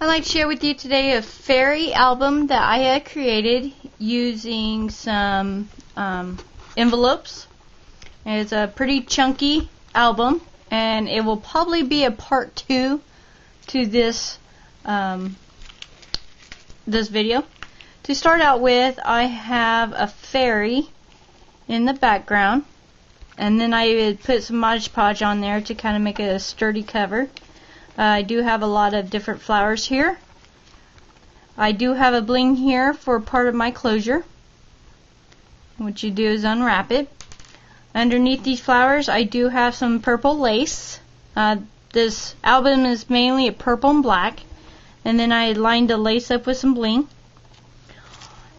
I'd like to share with you today a fairy album that I had created using some envelopes. It's a pretty chunky album, and it will probably be a part 2 to this this video. To start out with, I have a fairy in the background, and then I would put some Mod Podge on there to kind of make it a sturdy cover. I do have a lot of different flowers here. I do have a bling here for part of my closure. What you do is unwrap it. Underneath these flowers I do have some purple lace. This album is mainly a purple and black, and then I lined the lace up with some bling.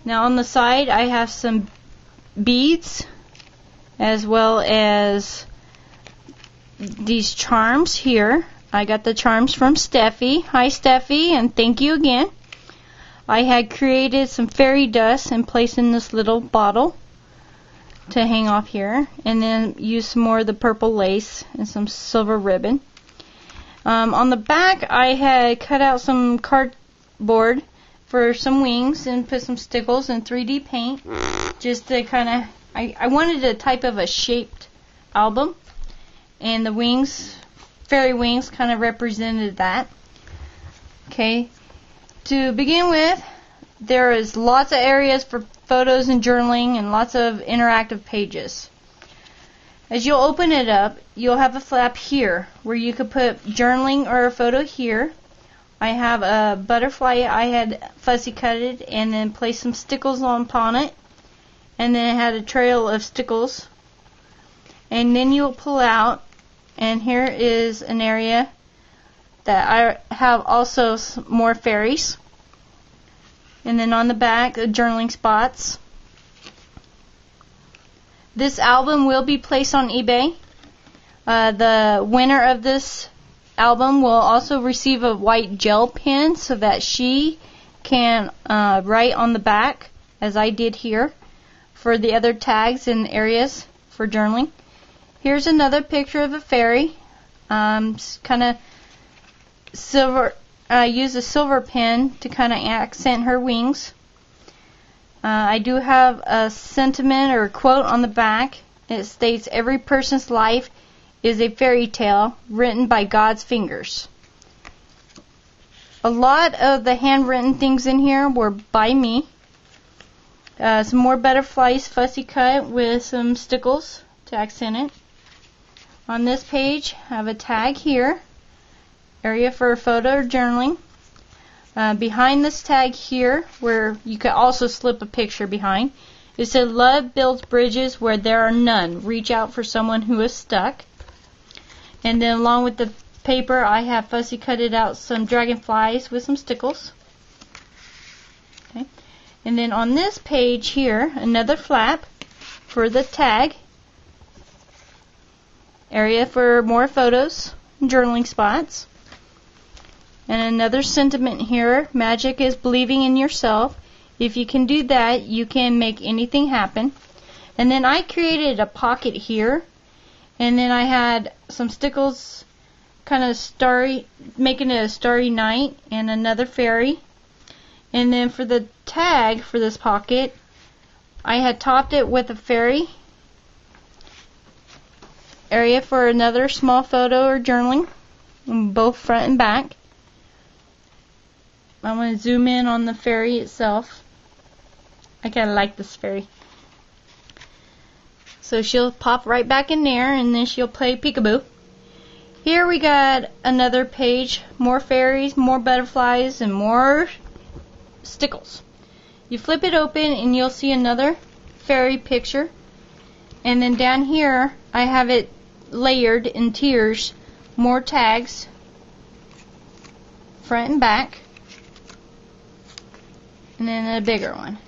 Now on the side I have some beads as well as these charms here. I got the charms from Steffi. Hi Steffi, and thank you again. I had created some fairy dust and placed in this little bottle to hang off here, and then use some more of the purple lace and some silver ribbon. On the back I had cut out some cardboard for some wings and put some stickles and 3D paint just to kind of, I wanted a type of a shaped album, and the wings, fairy wings, kind of represented that. Okay, to begin with, there is lots of areas for photos and journaling and lots of interactive pages. As you'll open it up, you'll have a flap here where you could put journaling or a photo here. I have a butterfly I had fussy cutted and then placed some stickles upon it, and then it had a trail of stickles. And then you'll pull out, and here is an area that I have also more fairies. And then on the back, the journaling spots. This album will be placed on eBay. The winner of this album will also receive a white gel pen so that she can write on the back, as I did here, for the other tags and areas for journaling. Here's another picture of a fairy. Kind of silver. Use a silver pen to kind of accent her wings. I do have a sentiment or a quote on the back. It states, "Every person's life is a fairy tale written by God's fingers." A lot of the handwritten things in here were by me. Some more butterflies fussy cut with some stickles to accent it. On this page I have a tag here, area for a photo or journaling. Behind this tag here, where you could also slip a picture behind, it said, "Love builds bridges where there are none. Reach out for someone who is stuck." And then along with the paper I have fussy cutted out some dragonflies with some stickles. Okay. And then on this page here, another flap for the tag, area for more photos and journaling spots. And another sentiment here, "Magic is believing in yourself. If you can do that, you can make anything happen." And then I created a pocket here, and then I had some stickles, kind of starry, making it a starry night, and another fairy. And then for the tag for this pocket, I had topped it with a fairy, area for another small photo or journaling, both front and back. I'm going to zoom in on the fairy itself. I kind of like this fairy. So she'll pop right back in there, and then she'll play peekaboo. Here we got another page, more fairies, more butterflies, and more stickles. You flip it open and you'll see another fairy picture. And then down here I have it layered in tiers, more tags, front and back. And then a bigger one.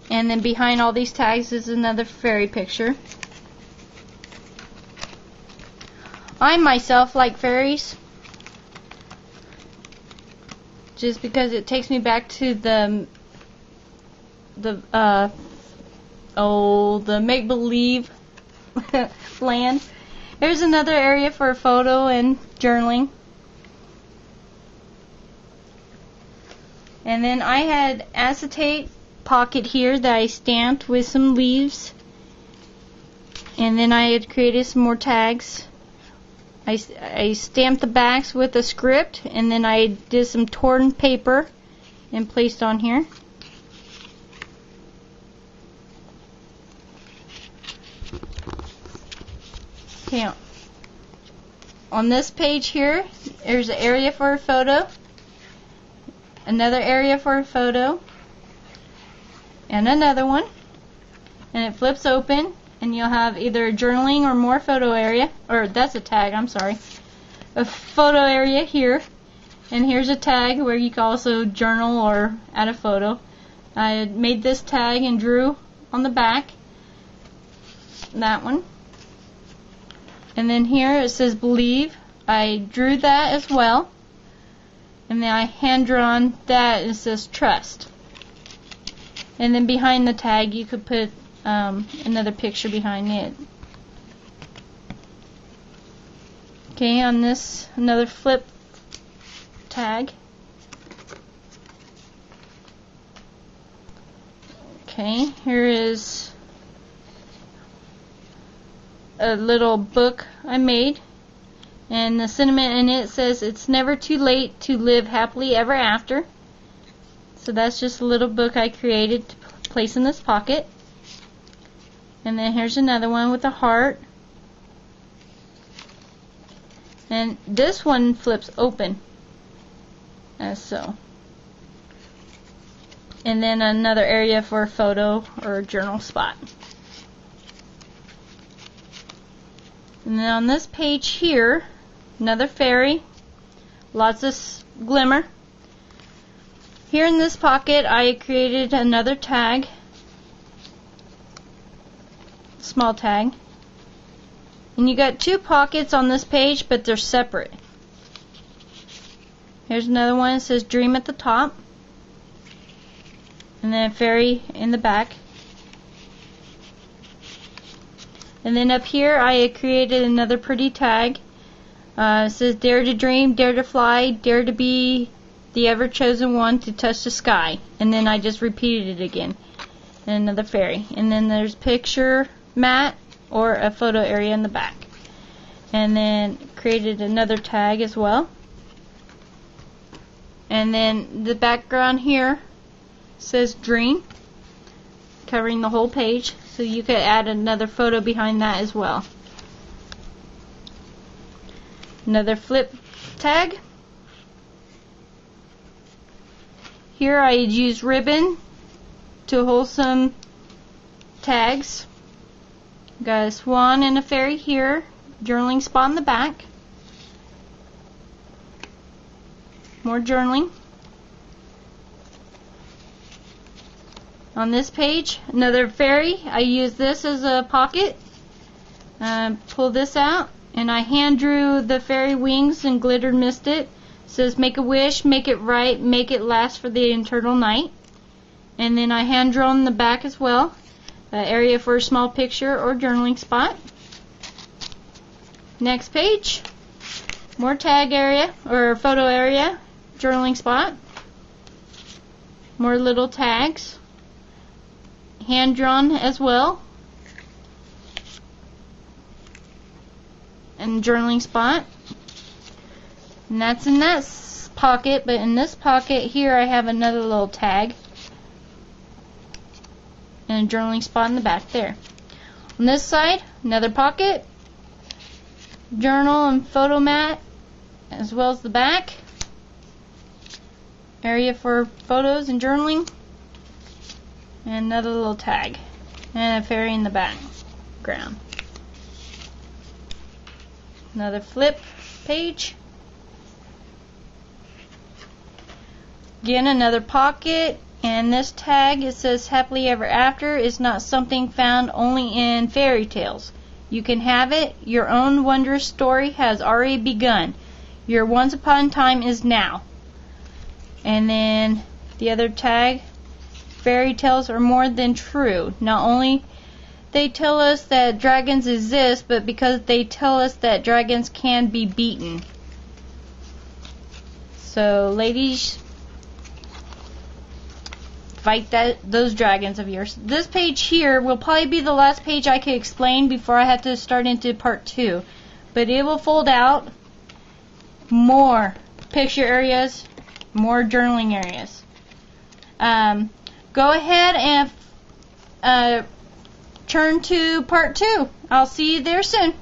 And then behind all these tags is another fairy picture. I myself like fairies just because it takes me back to the make-believe land. Here's another area for a photo and journaling. And then I had acetate pocket here that I stamped with some leaves. And then I had created some more tags. I stamped the backs with a script, and then I did some torn paper and placed on here. Okay, on this page here, there's an area for a photo, another area for a photo, and another one, and it flips open, and you'll have either a journaling or more photo area, or that's a tag, I'm sorry, a photo area here, and here's a tag where you can also journal or add a photo. I made this tag and drew on the back, that one. And then here it says believe. I drew that as well. And then I hand drawn that, and it says trust. And then behind the tag you could put another picture behind it. Okay, on this, another flip tag. Okay, here is a little book I made, and the sentiment in it says it's never too late to live happily ever after. So that's just a little book I created to place in this pocket. And then here's another one with a heart, and this one flips open as so. And then another area for a photo or a journal spot. And then on this page here, another fairy, lots of glimmer. Here in this pocket I created another tag, small tag. And you got two pockets on this page, but they're separate. Here's another one that says dream at the top, and then a fairy in the back. And then up here I created another pretty tag. It says dare to dream, dare to fly, dare to be the ever chosen one to touch the sky. And then I just repeated it again. And another fairy. And then there's picture mat or a photo area in the back. And then created another tag as well. And then the background here says dream, covering the whole page. So you could add another photo behind that as well. Another flip tag. Here I used ribbon to hold some tags. Got a swan and a fairy here, journaling spot in the back. More journaling. On this page, another fairy. I use this as a pocket. Pull this out, and I hand drew the fairy wings and glittered mist it. It says make a wish, make it right, make it last for the eternal night. And then I hand drawn the back as well, an area for a small picture or journaling spot. Next page, more tag area or photo area, journaling spot. More little tags. Hand drawn as well, and journaling spot, and that's in that pocket. But in this pocket here I have another little tag and a journaling spot in the back there. On this side, another pocket, journal and photo mat, as well as the back area for photos and journaling. And another little tag. And a fairy in the background. Another flip page. Again, another pocket. And this tag, it says happily ever after is not something found only in fairy tales. You can have it. Your own wondrous story has already begun. Your once upon time is now. And then the other tag. Fairy tales are more than true. Not only they tell us that dragons exist, but because they tell us that dragons can be beaten. So ladies, fight those dragons of yours. This page here will probably be the last page I can explain before I have to start into part 2. But it will fold out more picture areas, more journaling areas. Go ahead and turn to part 2. I'll see you there soon.